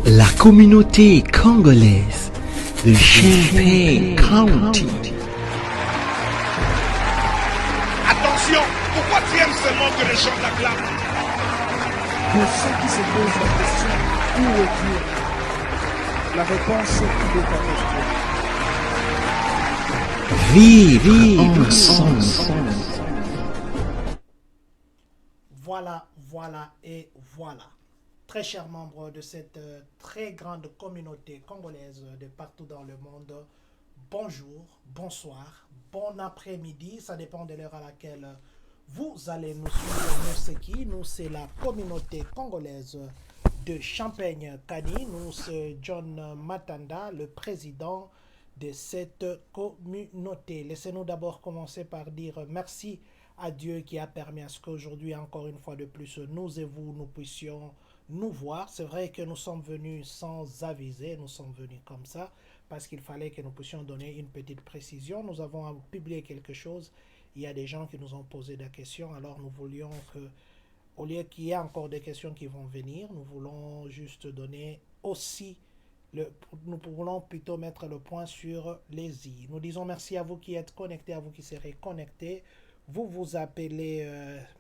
La communauté congolaise de Champaign County. Attention, pourquoi tu aimes seulement que les gens t'acclament? Pour ceux qui se posent la question, où est Dieu? La réponse est dans notre Dieu. Vive ensemble. Voilà et voilà. Très chers membres de cette très grande communauté congolaise de partout dans le monde, bonjour, bonsoir, bon après-midi, ça dépend de l'heure à laquelle vous allez nous suivre. Nous, c'est qui? Nous, c'est la communauté congolaise de Champaign-Kani. Nous, c'est John Matanda, le président de cette communauté. Laissez-nous d'abord commencer par dire merci à Dieu qui a permis à ce qu'aujourd'hui, encore une fois de plus, nous et vous, nous puissions nous voir. C'est vrai que nous sommes venus sans aviser, nous sommes venus comme ça, parce qu'il fallait que nous puissions donner une petite précision. Nous avons publié quelque chose, il y a des gens qui nous ont posé des questions, alors nous voulions que, au lieu qu'il y ait encore des questions qui vont venir, nous voulons juste donner aussi, nous voulons plutôt mettre le point sur les i. Nous disons merci à vous qui êtes connectés, à vous qui serez connectés. Vous vous appelez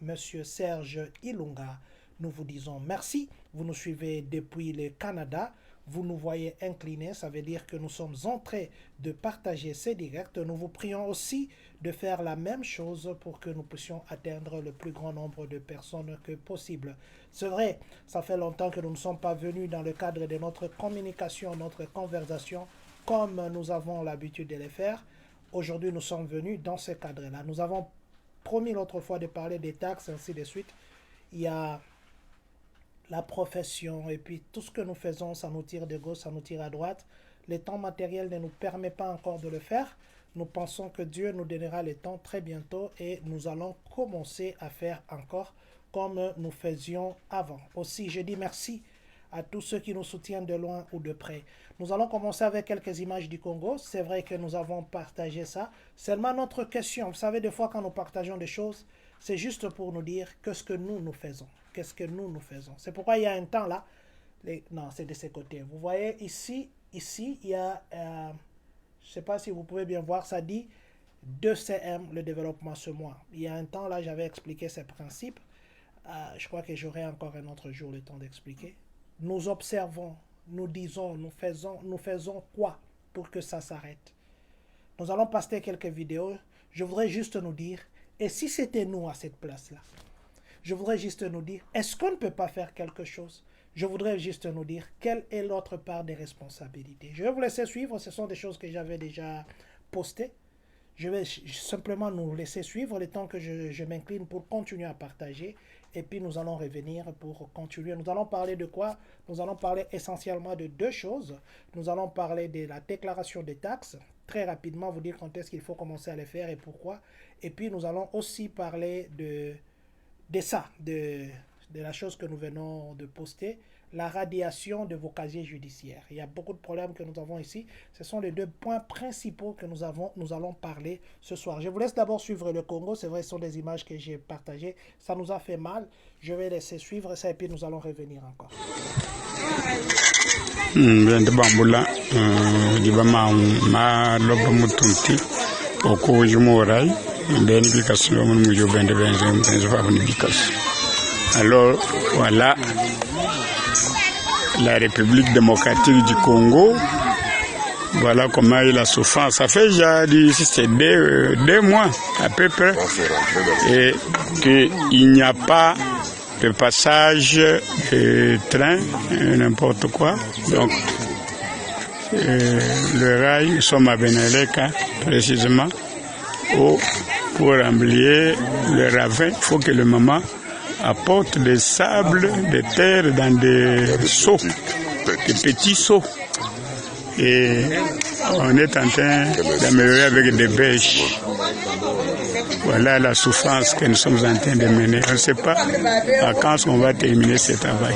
Monsieur Serge Ilunga. Nous vous disons merci. Vous nous suivez depuis le Canada. Vous nous voyez inclinés. Ça veut dire que nous sommes en train de partager ces directs. Nous vous prions aussi de faire la même chose pour que nous puissions atteindre le plus grand nombre de personnes que possible. C'est vrai, ça fait longtemps que nous ne sommes pas venus dans le cadre de notre communication, notre conversation, comme nous avons l'habitude de les faire. Aujourd'hui, nous sommes venus dans ce cadre-là. Nous avons promis l'autre fois de parler des taxes, ainsi de suite. Il y a la profession et puis tout ce que nous faisons, ça nous tire de gauche, ça nous tire à droite. Le temps matériel ne nous permet pas encore de le faire. Nous pensons que Dieu nous donnera le temps très bientôt et nous allons commencer à faire encore comme nous faisions avant. Aussi, je dis merci à tous ceux qui nous soutiennent de loin ou de près. Nous allons commencer avec quelques images du Congo. C'est vrai que nous avons partagé ça. Seulement notre question, vous savez, des fois quand nous partageons des choses, c'est juste pour nous dire qu'est-ce que nous faisons. Qu'est-ce que nous faisons. C'est pourquoi il y a un temps là. Non, c'est de ce côté. Vous voyez ici, il y a, je ne sais pas si vous pouvez bien voir, ça dit 2CM, le développement ce mois. Il y a un temps là, j'avais expliqué ces principes. Je crois que j'aurai encore un autre jour le temps d'expliquer. Nous observons, nous disons, nous faisons quoi pour que ça s'arrête. Nous allons poster quelques vidéos. Je voudrais juste nous dire, et si c'était nous à cette place-là? Je voudrais juste nous dire, est-ce qu'on ne peut pas faire quelque chose? Je voudrais juste nous dire, quelle est l'autre part des responsabilités? Je vais vous laisser suivre, ce sont des choses que j'avais déjà postées. Je vais simplement nous laisser suivre le temps que je m'incline pour continuer à partager. Et puis nous allons revenir pour continuer. Nous allons parler de quoi? Nous allons parler essentiellement de deux choses. Nous allons parler de la déclaration des taxes. Très rapidement, vous dire quand est-ce qu'il faut commencer à les faire et pourquoi. Et puis nous allons aussi parler de la chose que nous venons de poster, la radiation de vos casiers judiciaires. Il y a beaucoup de problèmes que nous avons ici. Ce sont les deux points principaux que nous allons parler ce soir. Je vous laisse d'abord suivre le Congo. C'est vrai, ce sont des images que j'ai partagées. Ça nous a fait mal. Je vais laisser suivre ça et puis nous allons revenir encore. Alors voilà la République démocratique du Congo. Voilà comment il a souffert. Ça fait déjà c'est 2 mois à peu près et qu'il n'y a pas de passage de train, n'importe quoi. Donc le rail, nous sommes à Beneleka précisément. Pour remplir le ravin, il faut que le maman apporte des sables, des terres dans des seaux, des petits seaux. Et on est en train d'améliorer avec des bêches. Voilà la souffrance que nous sommes en train de mener. On ne sait pas à quand on va terminer ce travail.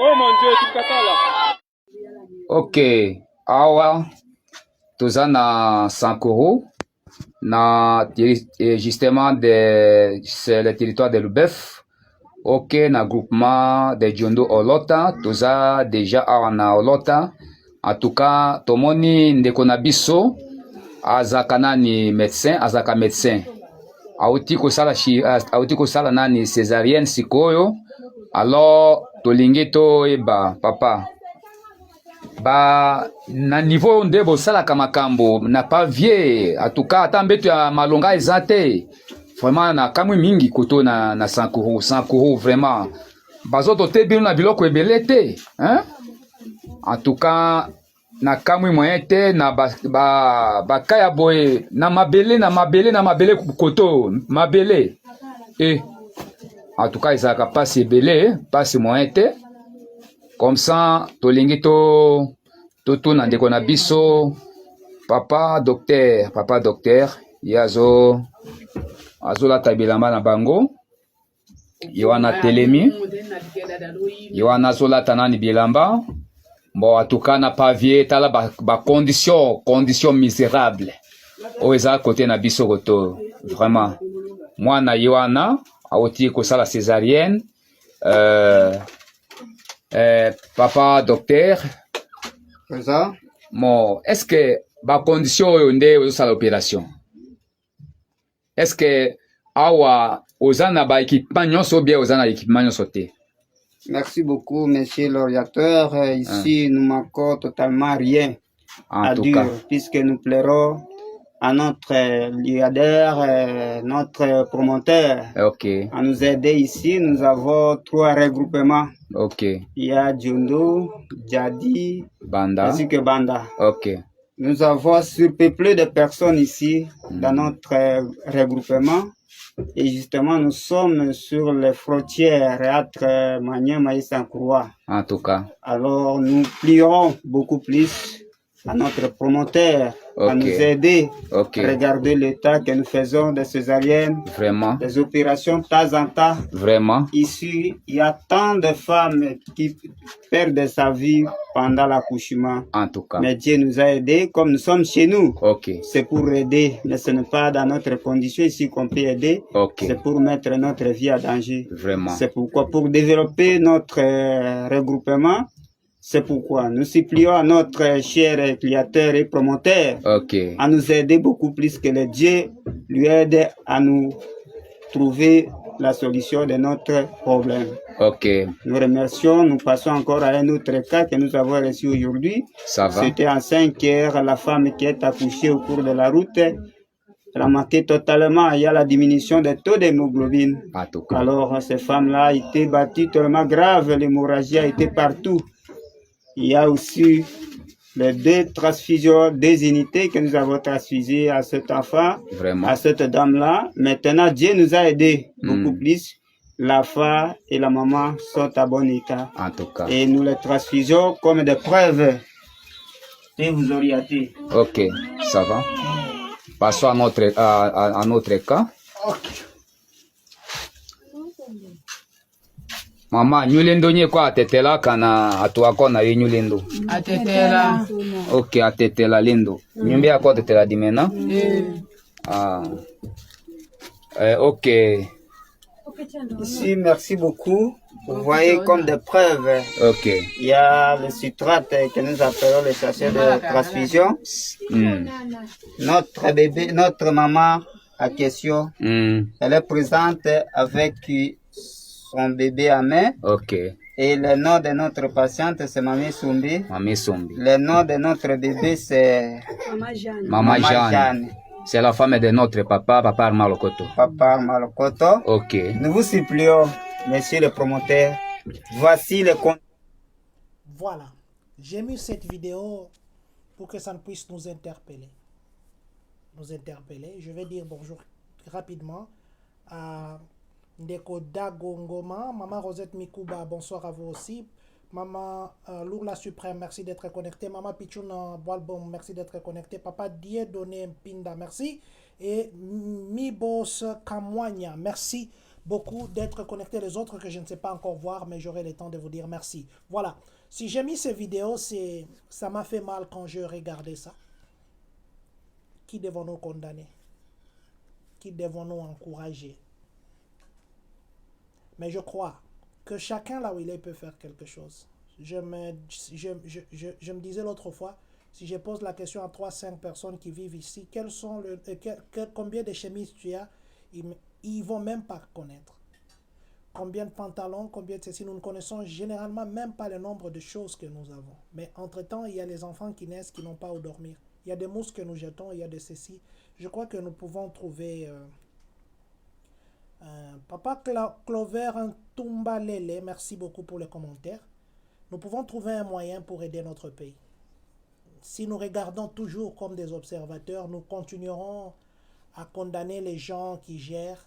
Oh mon Dieu, tu là. Ok, awa toza na Sankuru na justement c'est le territoire de Lubef. Ok, na groupement de Diondo Olota toza déjà awa na Olota. En tout cas, tomoni ndeko na biso azaka nani médecin, azaka médecin. Auti kosala nani césarienne sikoyo. Alors tolingi to eba papa ba na niveau nde bosalaka makambo na pas vie en tout cas ata mbeto ya malonga eza te vraiment na kamwi mingi koto na Sankuru vraiment bazoto te bino na biloko ebele te hein? En tout cas na kamwi moyen te na bakaya boye na mabele koto mabele et en tout cas, ils ont passé belé, passé moyen te. Comme ça, tolingi to na ndeko na biso, papa docteur, yazo la tabilamba na bango. Yoana telemi, Yoana zola tanani bilamba. Bon, en tout cas, na pavier, tala ba condition misérable. Oeza côté na biso koto, vraiment. Moi na Yoana. Aoti kosala césarienne, papa docteur. Ça? Bon, est-ce que ba condition yonde osala opération? Est-ce que awa ozana ba équipement nyonso bien ozana équipement nyonso te? Merci beaucoup, monsieur l'orienteur. Ici, nous manquons totalement rien à dire, puisque nous plairons à notre leader, notre promoteur, à nous aider ici. Nous avons 3 regroupements. Il y a Diondo, Djadi, Banda, ainsi que Banda. Nous avons surpeuplé de personnes ici dans notre regroupement. Et justement, nous sommes sur les frontières entre Maniema et Sankuru. En tout cas. Alors, nous plierons beaucoup plus à notre promoteur, à nous aider à regarder l'état que nous faisons des césariennes, vraiment, des opérations de temps en temps. Vraiment. Ici, il y a tant de femmes qui perdent sa vie pendant l'accouchement. En tout cas. Mais Dieu nous a aidés comme nous sommes chez nous. Okay. C'est pour aider, mais ce n'est pas dans notre condition ici qu'on peut aider. Okay. C'est pour mettre notre vie à danger. Vraiment. C'est pourquoi, pour développer notre regroupement, c'est pourquoi nous supplions à notre cher créateur et promoteur à nous aider beaucoup plus que le Dieu lui aide à nous trouver la solution de notre problème. Nous remercions, nous passons encore à un autre cas que nous avons reçu aujourd'hui. C'était en 5 heures, la femme qui est accouchée au cours de la route. Elle a manqué totalement, il y a la diminution des taux d'hémoglobine. Alors, ces femmes-là ont été battues tellement grave, l'hémorragie a été partout. Il y a aussi les 2 transfusions, 2 unités que nous avons transfusées à cet enfant, à cette dame-là. Maintenant, Dieu nous a aidés beaucoup plus. La femme et la maman sont à bon état. En tout cas. Et nous les transfusions comme des preuves de vous orienter. Ok, ça va. Passons à notre cas. Mama, nyulendo nye kwa atetela kana atuako na nyulendo. Atetela. Ok, atetela lendo. Nyumbi yako atetela dimena. Ok. Ici, merci beaucoup. Vous voyez comme des preuves. Ok. Il y a le citrate que nous appelons le sachet de transfusion. Notre bébé, notre maman à question, elle est présente avec son bébé à main. Ok. Et le nom de notre patiente, c'est Mamie Soumbi. Mamie Soumbi. Le nom de notre bébé, c'est Maman Jeanne. C'est la femme de notre papa, Papa Armalokoto. Papa Armalokoto. Ok. Nous vous supplions, monsieur le promoteur, voici le compte. Voilà. J'ai mis cette vidéo pour que ça ne puisse nous interpeller. Je vais dire bonjour rapidement à Ndeko Dagongoma, Maman Rosette Mikuba, bonsoir à vous aussi. Maman Lourla Suprême, merci d'être connecté. Maman Pichouna Boalbom, merci d'être connecté. Papa Dieudonné Mpinda, merci. Et Mibos Kamwanya, merci beaucoup d'être connecté. Les autres que je ne sais pas encore voir, mais j'aurai le temps de vous dire merci. Voilà. Si j'ai mis ces vidéos, ça m'a fait mal quand je regardais ça. Qui devons-nous condamner? Qui devons-nous encourager? Mais je crois que chacun là où il est peut faire quelque chose. Je me disais l'autre fois, si je pose la question à 3-5 personnes qui vivent ici, combien de chemises tu as, ils vont même pas connaître. Combien de pantalons, combien de ceci, nous ne connaissons généralement même pas le nombre de choses que nous avons. Mais entre-temps, il y a les enfants qui naissent qui n'ont pas où dormir. Il y a des mousses que nous jetons, il y a de ceci. Je crois que nous pouvons trouver... Papa Clover Ntumba Lele, merci beaucoup pour les commentaires. Nous pouvons trouver un moyen pour aider notre pays. Si nous regardons toujours comme des observateurs, nous continuerons à condamner les gens qui gèrent.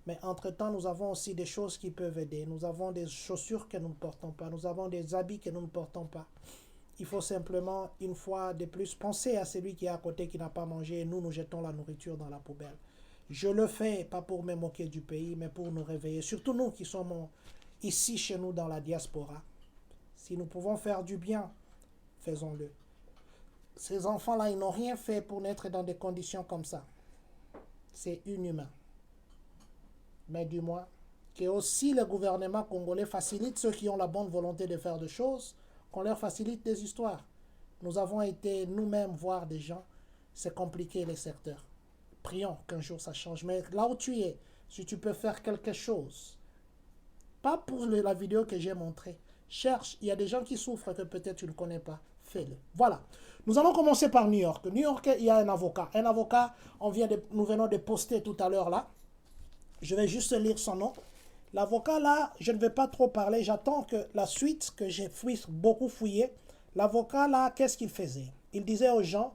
Mais entre-temps, nous avons aussi des choses qui peuvent aider. Nous avons des chaussures que nous ne portons pas. Nous avons des habits que nous ne portons pas. Il faut simplement, une fois de plus, penser à celui qui est à côté, qui n'a pas mangé. Et nous jetons la nourriture dans la poubelle. Je le fais, pas pour me moquer du pays, mais pour nous réveiller. Surtout nous qui sommes ici chez nous dans la diaspora. Si nous pouvons faire du bien, faisons-le. Ces enfants-là, ils n'ont rien fait pour naître dans des conditions comme ça. C'est inhumain. Mais du moins, que aussi le gouvernement congolais facilite ceux qui ont la bonne volonté de faire des choses, qu'on leur facilite des histoires. Nous avons été nous-mêmes voir des gens, c'est compliqué les secteurs. Prions qu'un jour ça change. Mais là où tu es, si tu peux faire quelque chose, pas pour la vidéo que j'ai montrée, cherche, il y a des gens qui souffrent que peut-être tu ne connais pas, fais-le. Voilà. Nous allons commencer par New York. New York, il y a un avocat. Un avocat, nous venons de poster tout à l'heure là. Je vais juste lire son nom. L'avocat là, je ne vais pas trop parler. J'attends que la suite, que j'ai beaucoup fouillé. L'avocat là, qu'est-ce qu'il faisait? Il disait aux gens,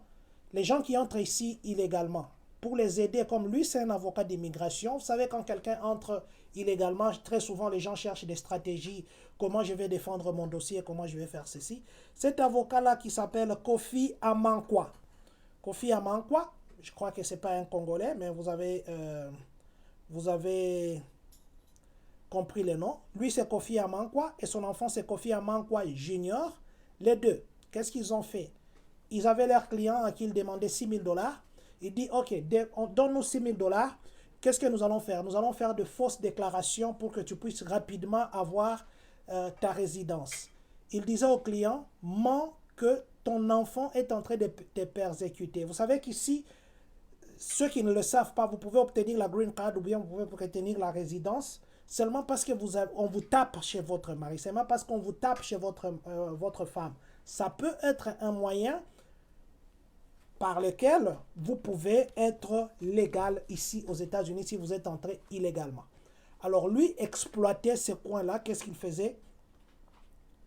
les gens qui entrent ici illégalement, pour les aider, comme lui, c'est un avocat d'immigration. Vous savez, quand quelqu'un entre illégalement, très souvent, les gens cherchent des stratégies. Comment je vais défendre mon dossier, comment je vais faire ceci. Cet avocat-là qui s'appelle Kofi Amankwa. Kofi Amankwa, je crois que ce n'est pas un Congolais, mais vous avez compris le nom. Lui, c'est Kofi Amankwa et son enfant, c'est Kofi Amankwa Junior. Les deux, qu'est-ce qu'ils ont fait? Ils avaient leurs clients à qui ils demandaient 6 000 $. Il dit, ok, donne-nous 6 000 $. Qu'est-ce que nous allons faire? Nous allons faire de fausses déclarations pour que tu puisses rapidement avoir ta résidence. Il disait au client, mens que ton enfant est en train de te persécuter. Vous savez qu'ici, ceux qui ne le savent pas, vous pouvez obtenir la green card ou bien vous pouvez obtenir la résidence seulement parce que on vous tape chez votre mari. Seulement parce qu'on vous tape chez votre femme. Ça peut être un moyen par lequel vous pouvez être légal ici aux États-Unis si vous êtes entré illégalement. Alors lui exploitait ce coin-là. Qu'est-ce qu'il faisait?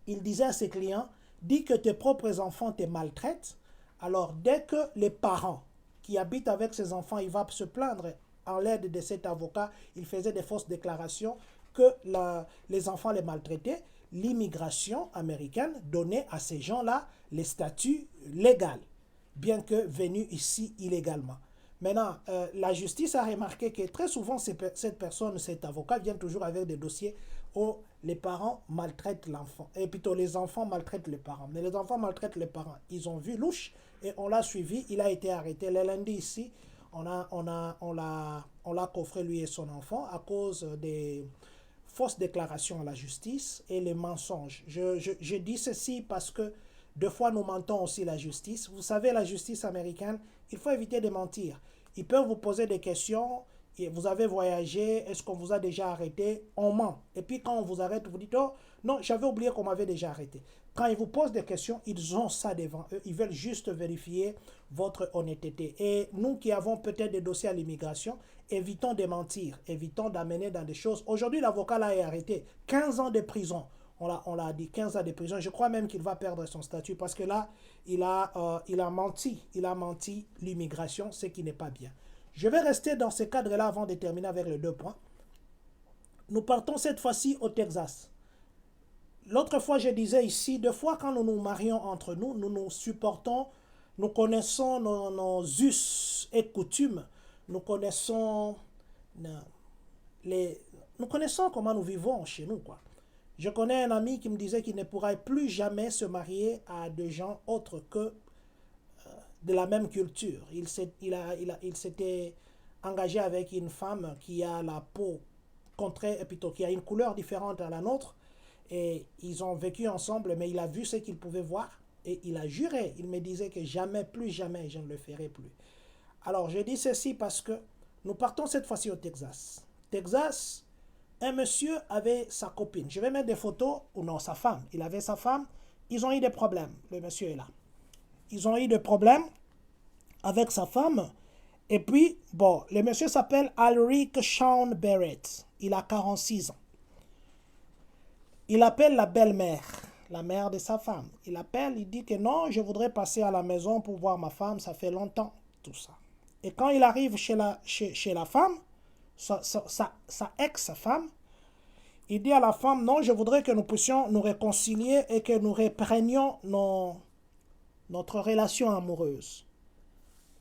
Il disait à ses clients, dis que tes propres enfants te maltraitent. Alors dès que les parents qui habitent avec ses enfants, il va se plaindre en l'aide de cet avocat, il faisait des fausses déclarations que les enfants les maltraitaient. L'immigration américaine donnait à ces gens-là les statuts légaux, bien que venus ici illégalement. Maintenant, la justice a remarqué que très souvent, cette personne, cet avocat, vient toujours avec des dossiers où les parents maltraitent l'enfant. Et plutôt, les enfants maltraitent les parents. Mais les enfants maltraitent les parents. Ils ont vu louche et on l'a suivi. Il a été arrêté. Le lundi ici, On l'a coffré lui et son enfant à cause des fausses déclarations à la justice et les mensonges. Je dis ceci parce que deux fois nous mentons aussi la justice. Vous savez, la justice américaine, il faut éviter de mentir. Ils peuvent vous poser des questions. Vous avez voyagé, est-ce qu'on vous a déjà arrêté? On ment. Et puis quand on vous arrête, vous dites, oh non, j'avais oublié qu'on m'avait déjà arrêté. Quand ils vous posent des questions, ils ont ça devant eux. Ils veulent juste vérifier votre honnêteté. Et nous qui avons peut-être des dossiers à l'immigration, évitons de mentir, évitons d'amener dans des choses. Aujourd'hui, l'avocat là est arrêté. 15 ans de prison. On l'a dit, 15 ans de prison. Je crois même qu'il va perdre son statut parce que là, il a menti. Il a menti l'immigration, ce qui n'est pas bien. Je vais rester dans ce cadre-là avant de terminer avec les 2 points. Nous partons cette fois-ci au Texas. L'autre fois, je disais ici, deux fois quand nous nous marions entre nous, nous nous supportons, nous connaissons nos us et coutumes, nous connaissons comment nous vivons chez nous, quoi. Je connais un ami qui me disait qu'il ne pourrait plus jamais se marier à des gens autres que de la même culture. Il s'était engagé avec une femme qui a la peau contraire, plutôt qui a une couleur différente à la nôtre, et ils ont vécu ensemble, mais il a vu ce qu'il pouvait voir et il a juré. Il me disait que jamais, plus jamais, je ne le ferai plus. Alors je dis ceci parce que nous partons cette fois-ci au Texas. Texas, un monsieur avait sa copine. Je vais mettre des photos, ou non, sa femme. Il avait sa femme. Ils ont eu des problèmes. Le monsieur est là. Ils ont eu des problèmes avec sa femme. Et puis, bon, le monsieur s'appelle Alric Sean Barrett. Il a 46 ans. Il appelle la belle-mère, la mère de sa femme. Il appelle, il dit que non, je voudrais passer à la maison pour voir ma femme, ça fait longtemps, tout ça. Et quand il arrive chez la femme, sa ex-femme, il dit à la femme, non, je voudrais que nous puissions nous réconcilier et que nous reprenions notre relation amoureuse.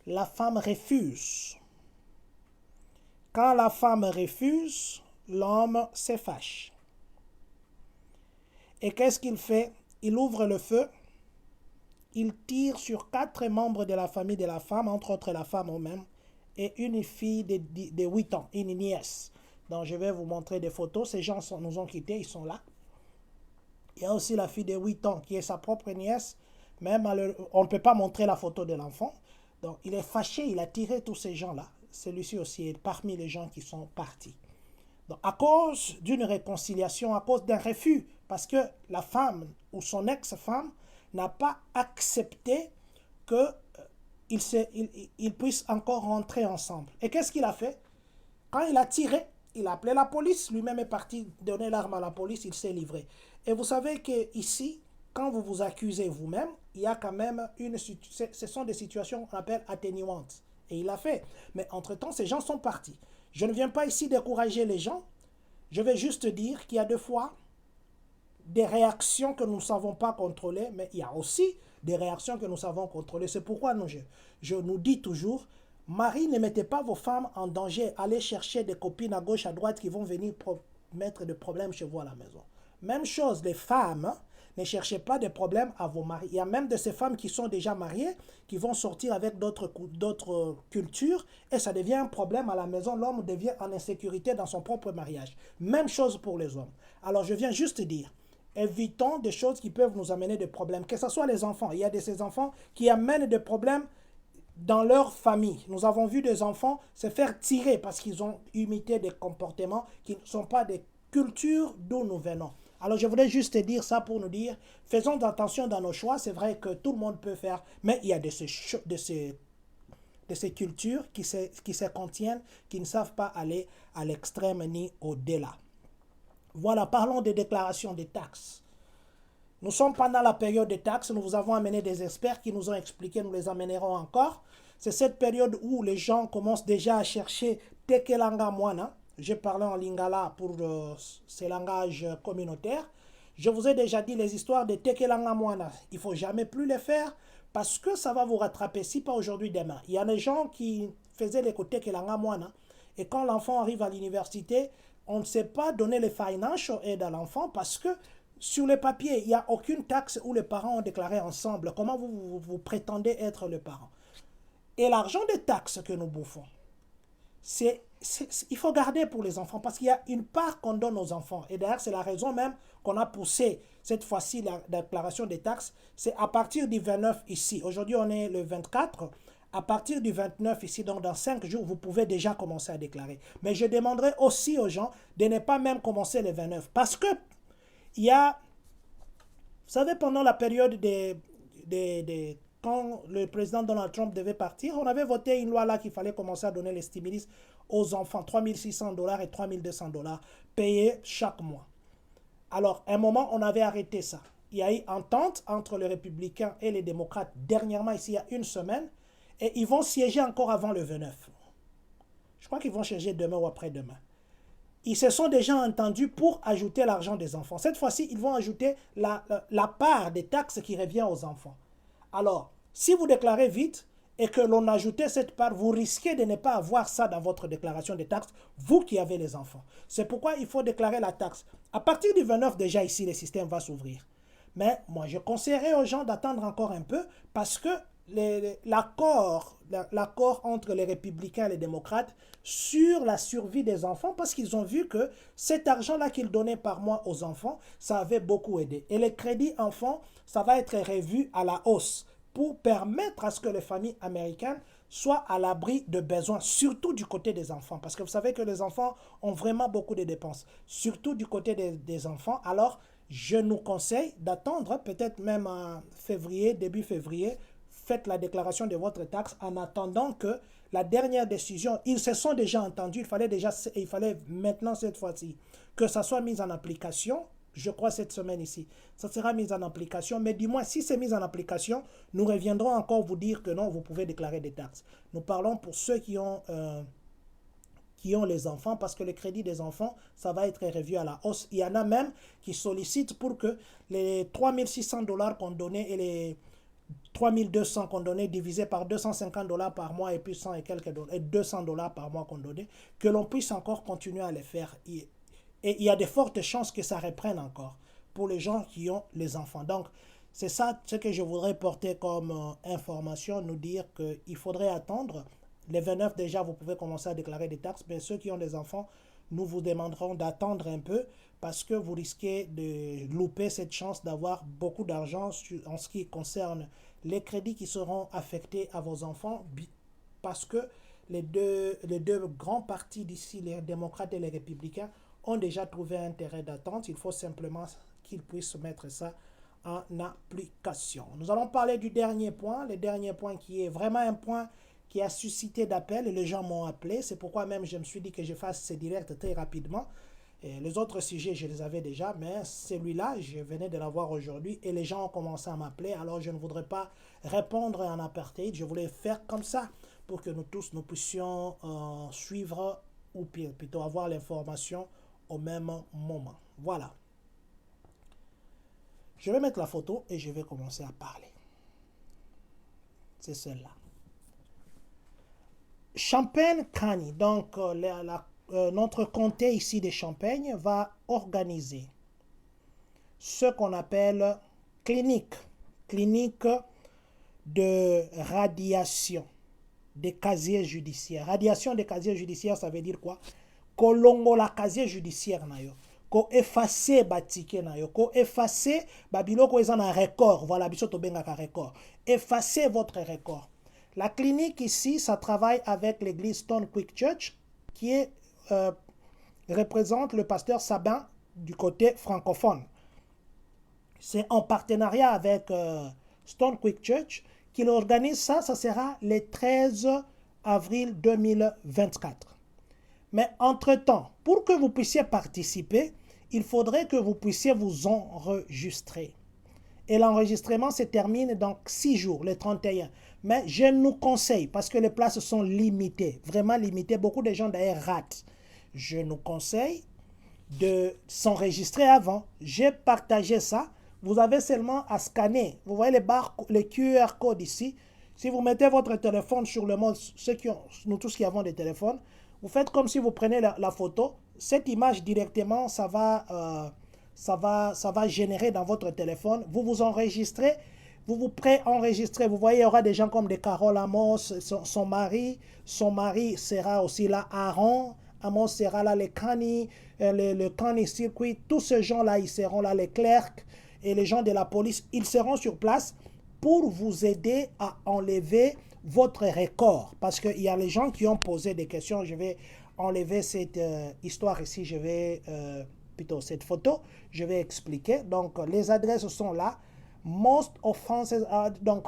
La femme refuse. Quand la femme refuse, l'homme se fâche. Et qu'est-ce qu'il fait? Il ouvre le feu. Il tire sur 4 membres de la famille de la femme, entre autres la femme elle-même, et une fille de 8 ans, une nièce. Donc je vais vous montrer des photos. Ces gens nous ont quittés, ils sont là. Il y a aussi la fille de 8 ans qui est sa propre nièce. Même on ne peut pas montrer la photo de l'enfant. Donc il est fâché, il a tiré tous ces gens-là. Celui-ci aussi est parmi les gens qui sont partis. Donc à cause d'une réconciliation, à cause d'un refus, parce que la femme ou son ex-femme n'a pas accepté qu'ils puissent encore rentrer ensemble. Et qu'est-ce qu'il a fait? Quand il a tiré, il a appelé la police. Lui-même est parti donner l'arme à la police, il s'est livré. Et vous savez qu'ici, quand vous vous accusez vous-même, il y a quand même ce sont des situations qu'on appelle atténuantes. Et il l'a fait. Mais entre-temps, ces gens sont partis. Je ne viens pas ici décourager les gens. Je vais juste dire qu'il y a des fois des réactions que nous ne savons pas contrôler, mais il y a aussi des réactions que nous savons contrôler. C'est pourquoi je nous dis toujours, Marie, ne mettez pas vos femmes en danger. Allez chercher des copines à gauche, à droite qui vont venir mettre des problèmes chez vous à la maison. Même chose, les femmes, ne cherchez pas de problèmes à vos maris. Il y a même de ces femmes qui sont déjà mariées, qui vont sortir avec d'autres cultures, et ça devient un problème à la maison. L'homme devient en insécurité dans son propre mariage. Même chose pour les hommes. Alors je viens juste dire, évitons des choses qui peuvent nous amener des problèmes. Que ce soit les enfants. Il y a de ces enfants qui amènent des problèmes dans leur famille. Nous avons vu des enfants se faire tirer parce qu'ils ont imité des comportements qui ne sont pas des cultures d'où nous venons. Alors je voudrais juste dire ça pour nous dire, faisons attention dans nos choix. C'est vrai que tout le monde peut faire, mais il y a de ces cultures qui se contiennent, qui ne savent pas aller à l'extrême ni au-delà. Voilà, parlons des déclarations des taxes. Nous sommes pendant la période des taxes. Nous vous avons amené des experts qui nous ont expliqué, nous les amènerons encore. C'est cette période où les gens commencent déjà à chercher Tekelanga Mwana. J'ai parlé en lingala pour ces langages communautaires. Je vous ai déjà dit les histoires de Tekelanga Mwana. Il ne faut jamais plus les faire parce que ça va vous rattraper, si pas aujourd'hui, demain. Il y a des gens qui faisaient les Tekelanga Mwana et quand l'enfant arrive à l'université, on ne sait pas donner les financial aid à l'enfant parce que sur les papiers, il n'y a aucune taxe où les parents ont déclaré ensemble. Comment vous prétendez être le parent? Et l'argent des taxes que nous bouffons, il faut garder pour les enfants parce qu'il y a une part qu'on donne aux enfants. Et d'ailleurs, c'est la raison même qu'on a poussé cette fois-ci la déclaration des taxes. C'est à partir du 29 ici. Aujourd'hui, on est le 24. À partir du 29 ici, donc dans 5 jours, vous pouvez déjà commencer à déclarer. Mais je demanderai aussi aux gens de ne pas même commencer le 29. Parce que il y a, vous savez, pendant la période quand le président Donald Trump devait partir, on avait voté une loi là qu'il fallait commencer à donner les stimulus aux enfants, $3 600 et $3 200 payés chaque mois. Alors, à un moment, on avait arrêté ça. Il y a eu entente entre les républicains et les démocrates dernièrement, ici, il y a une semaine, et ils vont siéger encore avant le 29. Je crois qu'ils vont siéger demain ou après-demain. Ils se sont déjà entendus pour ajouter l'argent des enfants. Cette fois-ci, ils vont ajouter la part des taxes qui revient aux enfants. Alors, si vous déclarez vite et que l'on ajoutait cette part, vous risquez de ne pas avoir ça dans votre déclaration des taxes, vous qui avez les enfants. C'est pourquoi il faut déclarer la taxe. À partir du 29, déjà ici, le système va s'ouvrir. Mais moi, je conseillerais aux gens d'attendre encore un peu parce que l'accord entre les républicains et les démocrates sur la survie des enfants, parce qu'ils ont vu que cet argent-là qu'ils donnaient par mois aux enfants, ça avait beaucoup aidé. Et les crédits enfants, ça va être revu à la hausse pour permettre à ce que les familles américaines soient à l'abri de besoins, surtout du côté des enfants. Parce que vous savez que les enfants ont vraiment beaucoup de dépenses, surtout du côté des enfants. Alors, je nous conseille d'attendre, peut-être même en février, début février, faites la déclaration de votre taxe en attendant que la dernière décision, ils se sont déjà entendus, il fallait maintenant cette fois-ci que ça soit mis en application. Je crois cette semaine ici, ça sera mis en application, mais du moins si c'est mis en application, nous reviendrons encore vous dire que non, vous pouvez déclarer des taxes. Nous parlons pour ceux qui ont les enfants, parce que le crédit des enfants, ça va être revu à la hausse. Il y en a même qui sollicitent pour que les $3 600 qu'on donnait et les $3 200 qu'on donnait divisé par $250 par mois et puis 100 et quelques dollars et $200 par mois qu'on donnait, que l'on puisse encore continuer à les faire. Et il y a de fortes chances que ça reprenne encore pour les gens qui ont les enfants. Donc, c'est ça ce que je voudrais porter comme information, nous dire qu'il faudrait attendre. Les 29 déjà, vous pouvez commencer à déclarer des taxes, mais ceux qui ont des enfants, nous vous demanderons d'attendre un peu parce que vous risquez de louper cette chance d'avoir beaucoup d'argent en ce qui concerne les crédits qui seront affectés à vos enfants parce que les deux grands partis d'ici, les démocrates et les républicains, ont déjà trouvé intérêt d'attente. Il faut simplement qu'ils puissent mettre ça en application. Nous allons parler du dernier point, le dernier point qui est vraiment un point qui a suscité d'appels et les gens m'ont appelé. C'est pourquoi même je me suis dit que je fasse ces directs très rapidement. Et les autres sujets, je les avais déjà, mais celui-là, je venais de l'avoir aujourd'hui et les gens ont commencé à m'appeler. Alors, je ne voudrais pas répondre en apartheid. Je voulais faire comme ça pour que nous tous, nous puissions suivre ou plutôt avoir l'information au même moment. Voilà. Je vais mettre la photo et je vais commencer à parler. C'est celle-là. Champagne-Kani, donc notre comté ici de Champagne va organiser ce qu'on appelle clinique de radiation des casiers judiciaires. Radiation des casiers judiciaires, ça veut dire quoi? Kolongo la casier judiciaire na yo. Ko effacer batike na yo. Ko effacer babiloko ezan un record. Voilà, biso to benga ka record. Effacer votre record. La clinique ici, ça travaille avec l'église Stone Creek Church qui représente le pasteur Sabin du côté francophone. C'est en partenariat avec Stone Creek Church qu'il organise ça. Ça sera le 13 avril 2024. Mais entre-temps, pour que vous puissiez participer, il faudrait que vous puissiez vous enregistrer. Et l'enregistrement se termine dans 6 jours, le 31. Mais je nous conseille, parce que les places sont limitées, vraiment limitées. Beaucoup de gens d'ailleurs ratent. Je nous conseille de s'enregistrer avant. J'ai partagé ça. Vous avez seulement à scanner. Vous voyez les QR codes ici. Si vous mettez votre téléphone sur le monde, nous tous qui avons des téléphones, vous faites comme si vous prenez la photo. Cette image directement, ça va générer dans votre téléphone. Vous vous enregistrez. vous vous préenregistrez. Vous voyez, il y aura des gens comme des Carole Amos, son mari sera aussi là, Aaron, Amos sera là, les Kani, le Kani Circuit, tous ces gens-là, ils seront là, les clercs et les gens de la police, ils seront sur place pour vous aider à enlever votre record. Parce qu'il y a les gens qui ont posé des questions. Je vais enlever cette histoire ici, je vais, plutôt cette photo, je vais expliquer. Donc, les adresses sont là. Most offenses are, donc,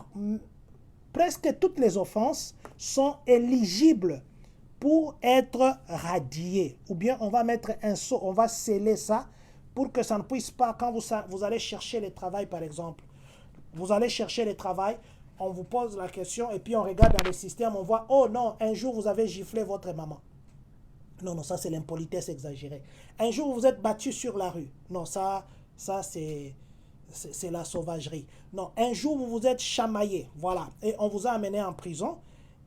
presque toutes les offenses sont éligibles pour être radiées. Ou bien, on va mettre un sceau, on va sceller ça pour que ça ne puisse pas, quand vous allez chercher le travail, par exemple, vous allez chercher le travail, on vous pose la question et puis on regarde dans le système, on voit, oh non, un jour vous avez giflé votre maman. Non, non, ça c'est l'impolitesse exagérée. Un jour vous êtes battu sur la rue. Non, ça c'est la sauvagerie. Non, un jour vous vous êtes chamaillé, voilà, et on vous a amené en prison,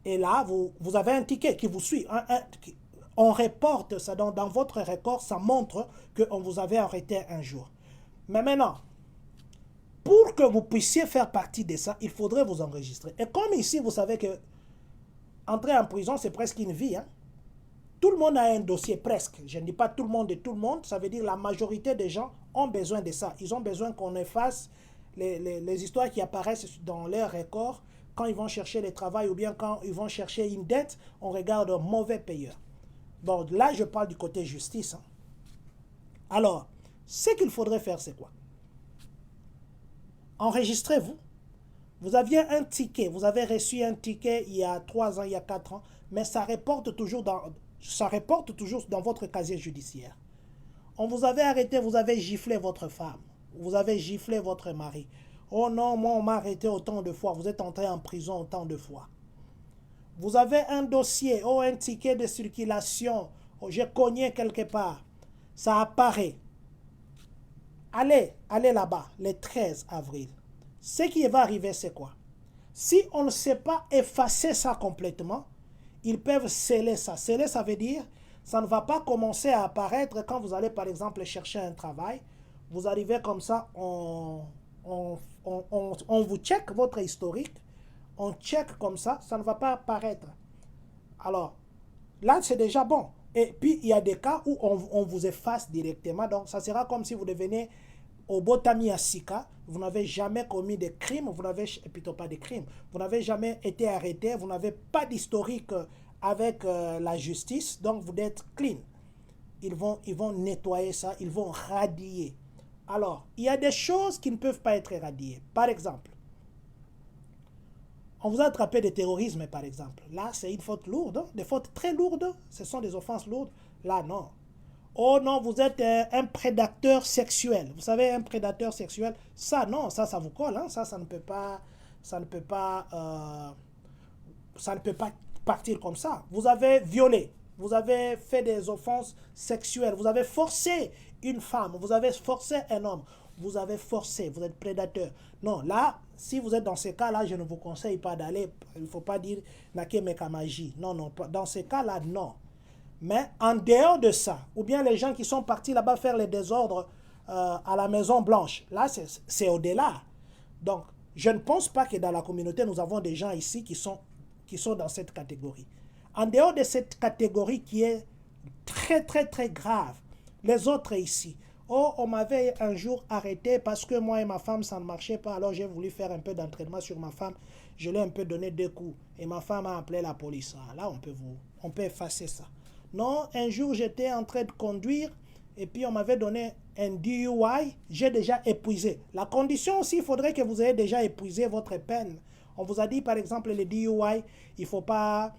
et là vous avez un ticket qui vous suit. On reporte ça dans votre record, ça montre qu'on vous avait arrêté un jour. Mais maintenant, pour que vous puissiez faire partie de ça, il faudrait vous enregistrer. Et comme ici, vous savez que entrer en prison, c'est presque une vie. Hein? Tout le monde a un dossier, presque. Je ne dis pas tout le monde et tout le monde. Ça veut dire la majorité des gens ont besoin de ça. Ils ont besoin qu'on efface les histoires qui apparaissent dans leur record quand ils vont chercher le travail ou bien quand ils vont chercher une dette. On regarde un mauvais payeur. Bon, là, je parle du côté justice. Hein. Alors, ce qu'il faudrait faire, c'est quoi? Enregistrez-vous. Vous aviez un ticket, vous avez reçu un ticket il y a 3 ans, il y a 4 ans, mais ça reporte toujours dans votre casier judiciaire. On vous avait arrêté, vous avez giflé votre femme, vous avez giflé votre mari. Oh non, moi on m'a arrêté autant de fois, vous êtes entré en prison autant de fois. Vous avez un dossier, oh un ticket de circulation, oh, j'ai cogné quelque part, ça apparaît. Allez là-bas, le 13 avril. Ce qui va arriver, c'est quoi? Si on ne sait pas effacer ça complètement, ils peuvent sceller ça. Sceller, ça veut dire, ça ne va pas commencer à apparaître quand vous allez, par exemple, chercher un travail. Vous arrivez comme ça, on vous check votre historique, on check comme ça ne va pas apparaître. Alors, là, c'est déjà bon. Et puis, il y a des cas où on vous efface directement. Donc, ça sera comme si vous devenez au Botami à Sika. Vous n'avez jamais commis de crimes. Plutôt pas de crimes. Vous n'avez jamais été arrêté. Vous n'avez pas d'historique avec la justice. Donc, vous êtes clean. Ils vont nettoyer ça. Ils vont radier. Alors, il y a des choses qui ne peuvent pas être radiées. Par exemple, on vous a attrapé de terrorisme, par exemple. Là, c'est une faute lourde, hein? Des fautes très lourdes. Ce sont des offenses lourdes. Là, non. Oh non, vous êtes un prédateur sexuel. Vous savez, un prédateur sexuel, ça, non, ça vous colle. Hein? Ça ne peut pas partir comme ça. Vous avez violé. Vous avez fait des offenses sexuelles. Vous avez forcé une femme. Vous avez forcé un homme. Vous avez forcé. Vous êtes prédateur. Non, là, si vous êtes dans ces cas-là, je ne vous conseille pas d'aller. Il ne faut pas dire Nake Mekamaji. Non, non. Dans ces cas-là, non. Mais en dehors de ça, ou bien les gens qui sont partis là-bas faire les désordres à la Maison Blanche, là, c'est au-delà. Donc, je ne pense pas que dans la communauté, nous avons des gens ici qui sont dans cette catégorie. En dehors de cette catégorie qui est très, très, très grave, les autres ici, oh, on m'avait un jour arrêté parce que moi et ma femme, ça ne marchait pas, alors j'ai voulu faire un peu d'entraînement sur ma femme, je lui ai un peu donné 2 coups, et ma femme a appelé la police. Ah, là, on peut effacer ça. Non, un jour, j'étais en train de conduire, et puis on m'avait donné un DUI, j'ai déjà épuisé. La condition aussi, il faudrait que vous ayez déjà épuisé votre peine. On vous a dit, par exemple, le DUI, il faut pas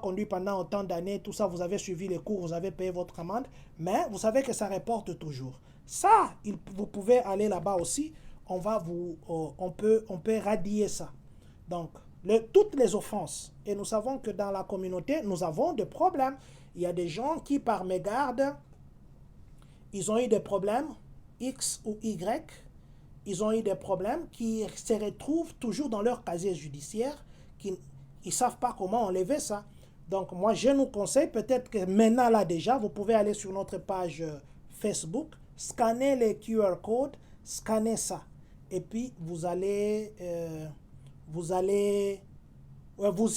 conduire pendant autant d'années, tout ça, vous avez suivi les cours, vous avez payé votre amende, mais vous savez que ça reporte toujours. Ça, vous pouvez aller là-bas aussi, on peut radier ça. Donc, toutes les offenses, et nous savons que dans la communauté, nous avons des problèmes. Il y a des gens qui, par mégarde, ils ont eu des problèmes, X ou Y, ils ont eu des problèmes qui se retrouvent toujours dans leur casier judiciaire, qui ils ne savent pas comment enlever ça. Donc, moi, je nous conseille, peut-être que maintenant, là, déjà, vous pouvez aller sur notre page Facebook, scanner les QR codes, scanner ça. et puis vous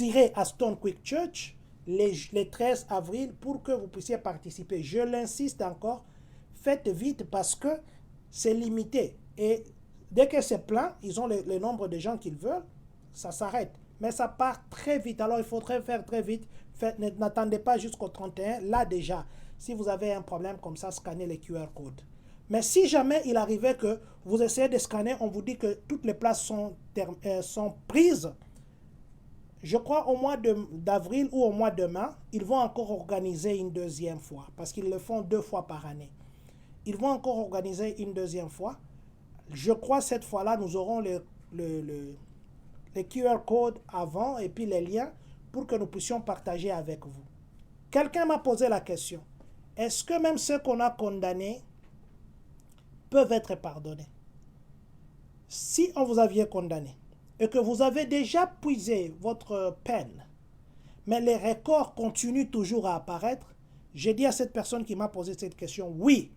irez à Stone Creek Church les 13 avril pour que vous puissiez participer. Je l'insiste encore, faites vite parce que c'est limité. Et dès que c'est plein, ils ont le nombre de gens qu'ils veulent, ça s'arrête. Mais ça part très vite, alors il faudrait faire très vite. N'attendez pas jusqu'au 31. Là déjà, si vous avez un problème comme ça, scannez les QR codes. Mais si jamais il arrivait que vous essayez de scanner, on vous dit que toutes les places sont prises, je crois au mois d'avril ou au mois de mai, ils vont encore organiser une deuxième fois, parce qu'ils le font 2 fois par année. Ils vont encore organiser une deuxième fois. Je crois cette fois-là, nous aurons les QR codes avant et puis les liens pour que nous puissions partager avec vous. Quelqu'un m'a posé la question. Est-ce que même ceux qu'on a condamnés peuvent être pardonnés? Si on vous aviez condamné et que vous avez déjà puisé votre peine, mais les records continuent toujours à apparaître, j'ai dit à cette personne qui m'a posé cette question, oui,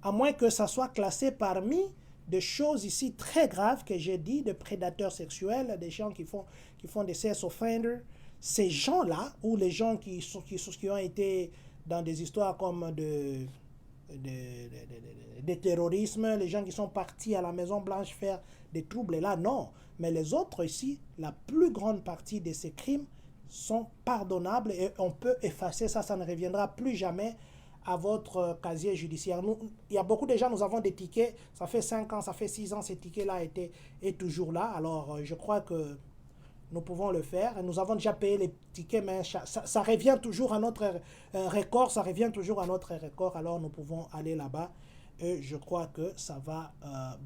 à moins que ça soit classé parmi des choses ici très graves que j'ai dit, de prédateurs sexuels, des gens qui font des sex offenders. Ces gens-là, ou les gens qui ont été dans des histoires comme de terrorisme, les gens qui sont partis à la Maison Blanche faire des troubles, là, non. Mais les autres ici, la plus grande partie de ces crimes sont pardonnables et on peut effacer ça, ça ne reviendra plus jamais à votre casier judiciaire. Il y a beaucoup de gens, nous avons des tickets, ça fait 5 ans, ça fait 6 ans, ces tickets-là est toujours là. Alors, je crois que nous pouvons le faire. Nous avons déjà payé les tickets, mais ça revient toujours à notre record, ça revient toujours à notre record. Alors, nous pouvons aller là-bas et je crois que ça va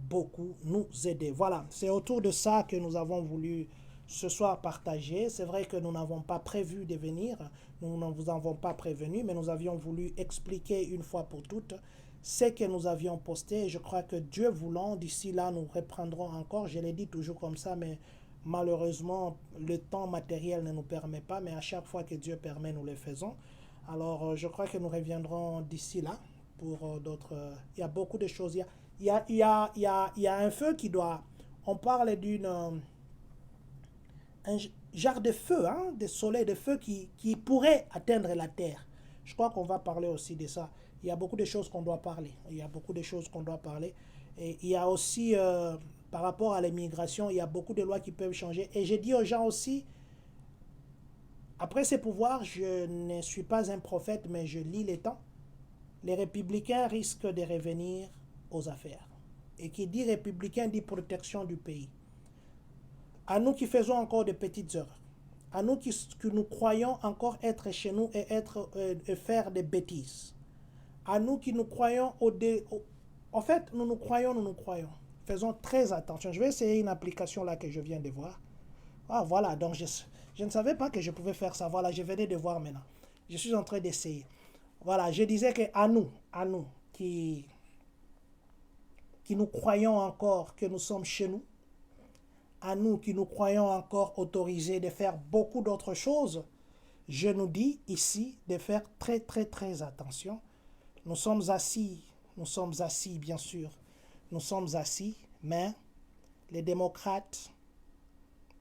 beaucoup nous aider. Voilà, c'est autour de ça que nous avons voulu ce soir partager. C'est vrai que nous n'avons pas prévu de venir, nous ne vous avons pas prévenu, mais nous avions voulu expliquer une fois pour toutes ce que nous avions posté. Et je crois que Dieu voulant, d'ici là, nous reprendrons encore. Je l'ai dit toujours comme ça, mais malheureusement, le temps matériel ne nous permet pas, mais à chaque fois que Dieu permet, nous le faisons. Alors, je crois que nous reviendrons d'ici là pour d'autres. Il y a beaucoup de choses. Il y a un feu qui doit... On parle un genre de feu, hein, de soleil de feu qui pourrait atteindre la terre. Je crois qu'on va parler aussi de ça. Il y a beaucoup de choses qu'on doit parler. Et il y a aussi, par rapport à l'immigration, il y a beaucoup de lois qui peuvent changer. Et j'ai dit aux gens aussi, après ces pouvoirs, je ne suis pas un prophète, mais je lis les temps. Les républicains risquent de revenir aux affaires. Et qui dit républicain dit protection du pays. À nous qui faisons encore de petites erreurs, à nous qui nous croyons encore être chez nous et faire des bêtises, à nous qui nous croyons en fait, nous nous croyons. Faisons très attention. Je vais essayer une application là que je viens de voir. Ah voilà, donc je ne savais pas que je pouvais faire ça. Voilà, je venais de voir maintenant. Je suis en train d'essayer. Voilà, je disais que à nous qui nous croyons encore que nous sommes chez nous, à nous qui nous croyons encore autorisés de faire beaucoup d'autres choses, je nous dis ici de faire très très très attention. Nous sommes assis bien sûr, nous sommes assis, mais les démocrates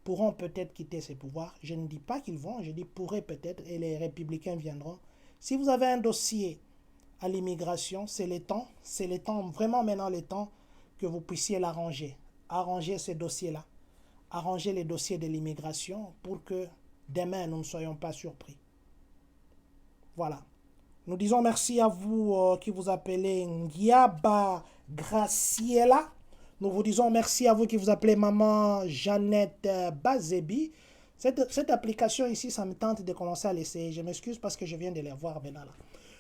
pourront peut-être quitter ces pouvoirs. Je ne dis pas qu'ils vont, je dis pourraient peut-être, et les républicains viendront. Si vous avez un dossier à l'immigration, c'est le temps, vraiment maintenant le temps que vous puissiez l'arranger. Arranger ces dossiers-là. Arranger les dossiers de l'immigration pour que demain nous ne soyons pas surpris. Voilà. Nous disons merci à vous qui vous appelez Ngiaba Graciela. Nous vous disons merci à vous qui vous appelez Maman Jeannette Bazebi. Cette application ici, ça me tente de commencer à l'essayer. Je m'excuse parce que je viens de les voir maintenant là.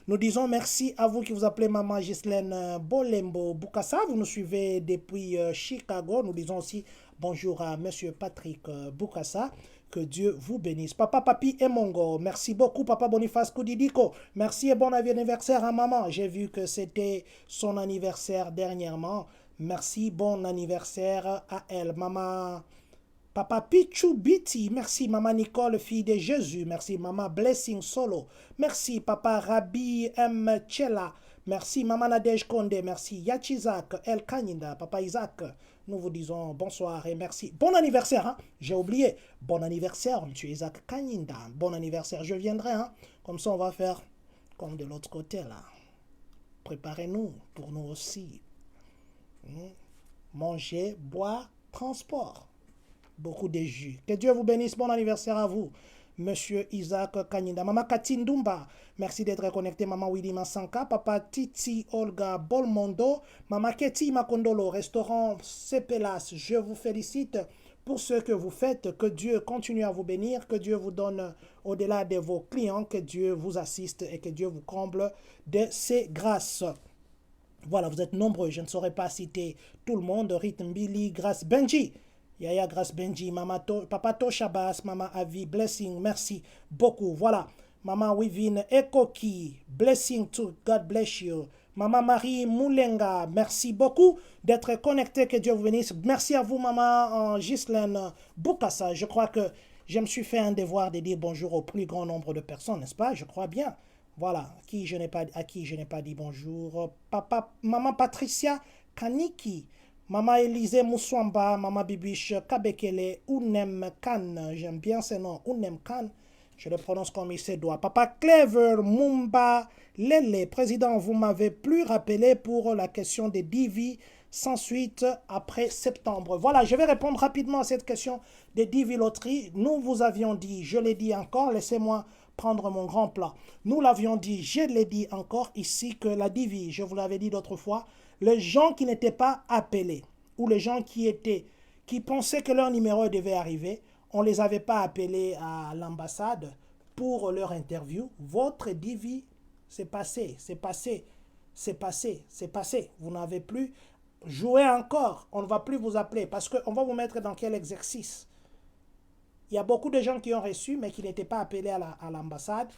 Nous disons merci à vous qui vous appelez Maman Ghislaine Bolembo Bukassa. Vous nous suivez depuis Chicago. Nous disons aussi bonjour à Monsieur Patrick Bukassa. Que Dieu vous bénisse. Papa Papi et Mongo, merci beaucoup. Papa Boniface Koudidiko, merci et bon anniversaire à maman. J'ai vu que c'était son anniversaire dernièrement. Merci, bon anniversaire à elle. Maman Papa Pichou Biti, merci. Maman Nicole, fille de Jésus, merci. Maman Blessing Solo, merci. Papa Rabbi M. Chela, Merci Maman Nadej Konde, merci Yachizak, El Kanyinda, Papa Isaac. Nous vous disons bonsoir et merci. Bon anniversaire, hein? J'ai oublié. Bon anniversaire, monsieur Isaac Kanyinda. Bon anniversaire, je viendrai, hein? Comme ça, on va faire comme de l'autre côté, là. Préparez-nous pour nous aussi. Manger, boire, transport. Beaucoup de jus. Que Dieu vous bénisse. Bon anniversaire à vous, monsieur Isaac Kanyinda. Maman Katindumba, merci d'être connecté. Maman Willy Mansanka, Papa Titi Olga Bolmondo, Maman Keti Makondolo, restaurant Cepelas. Je vous félicite pour ce que vous faites. Que Dieu continue à vous bénir. Que Dieu vous donne au-delà de vos clients. Que Dieu vous assiste et que Dieu vous comble de ses grâces. Voilà, vous êtes nombreux. Je ne saurais pas citer tout le monde. Rhythm Billy, Grâce Benji. Yaya Grâce Benji, Papa Toshabas, Maman Avi, blessing, merci beaucoup. Voilà, Maman Wivine Ekoki, blessing to God bless you. Maman Marie Moulenga, merci beaucoup d'être connecté, que Dieu vous bénisse. Merci à vous, Maman Ghislaine Boukassa. Je crois que je me suis fait un devoir de dire bonjour au plus grand nombre de personnes, n'est-ce pas? Je crois bien. Voilà, à qui je n'ai pas dit bonjour. Maman Patricia Kaniki. Maman Élisée Moussouamba, Maman Bibiche Kabekele, Ounem Khan, j'aime bien ce nom, Ounem Khan, je le prononce comme il se doit. Papa Clever Mumba Lele, président, vous m'avez plus rappelé pour la question des DV sans suite après septembre. Voilà, je vais répondre rapidement à cette question des DV loterie. Nous vous avions dit, je l'ai dit encore, laissez-moi prendre mon grand plat. Nous l'avions dit, je l'ai dit encore ici, que la DV, je vous l'avais dit d'autres fois, les gens qui n'étaient pas appelés ou les gens qui pensaient que leur numéro devait arriver, on ne les avait pas appelés à l'ambassade pour leur interview. Votre DV, c'est passé. Vous n'avez plus joué encore. On ne va plus vous appeler parce qu'on va vous mettre dans quel exercice? Il y a beaucoup de gens qui ont reçu mais qui n'étaient pas appelés à l'ambassade.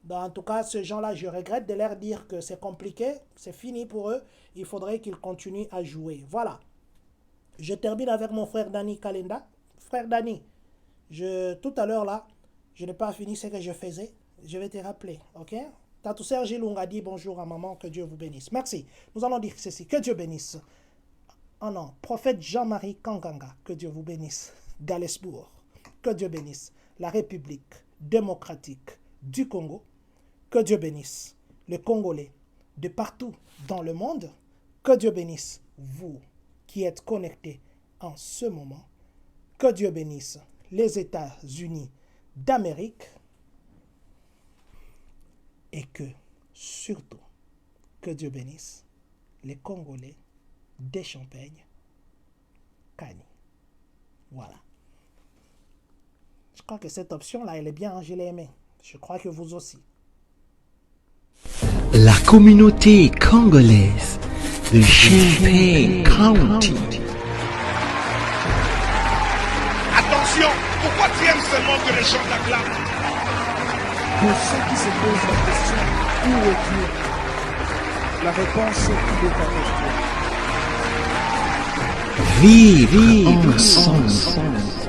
En tout cas, ces gens-là, je regrette de leur dire que c'est compliqué, c'est fini pour eux. Il faudrait qu'ils continuent à jouer. Voilà. Je termine avec mon frère Danny Kalenda. Frère Danny, tout à l'heure là, je n'ai pas fini ce que je faisais. Je vais te rappeler, ok? Tatou Serge Lunga dit bonjour à maman, que Dieu vous bénisse. Merci. Nous allons dire ceci, que Dieu bénisse. Oh non, prophète Jean-Marie Kanganga, que Dieu vous bénisse. Galesbourg, que Dieu bénisse. La République démocratique du Congo, que Dieu bénisse les Congolais de partout dans le monde, que Dieu bénisse vous qui êtes connectés en ce moment, que Dieu bénisse les États-Unis d'Amérique et que surtout, que Dieu bénisse les Congolais des Champagnes, Kani. Voilà. Je crois que cette option-là, elle est bien, je l'ai aimée. Je crois que vous aussi. La communauté congolaise de Champaign County. Attention, pourquoi tu aimes seulement que les gens t'acclament? Pour ceux qui se posent la question, où est Dieu? La réponse est il est avec Dieu. Vivre ensemble.